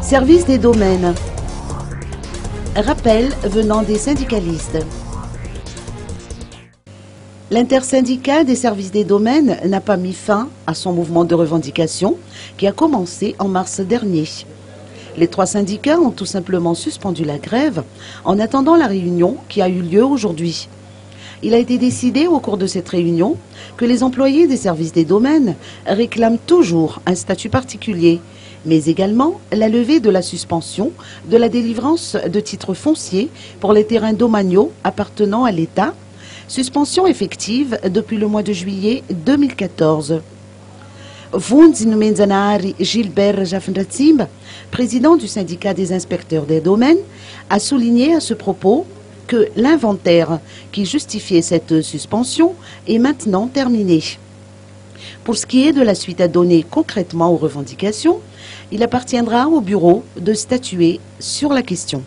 Service des domaines. Rappel venant des syndicalistes. L'intersyndicat des services des domaines n'a pas mis fin à son mouvement de revendication qui a commencé en mars dernier. Les 3 syndicats ont tout simplement suspendu la grève en attendant la réunion qui a eu lieu aujourd'hui. Il a été décidé au cours de cette réunion que les employés des services des domaines réclament toujours un statut particulier, mais également la levée de la suspension de la délivrance de titres fonciers pour les terrains domaniaux appartenant à l'État, suspension effective depuis le mois de juillet 2014. Vundino Menzanari Gilbert Jafnratsimba, président du syndicat des inspecteurs des domaines, a souligné à ce propos que l'inventaire qui justifiait cette suspension est maintenant terminé. Pour ce qui est de la suite à donner concrètement aux revendications, il appartiendra au bureau de statuer sur la question.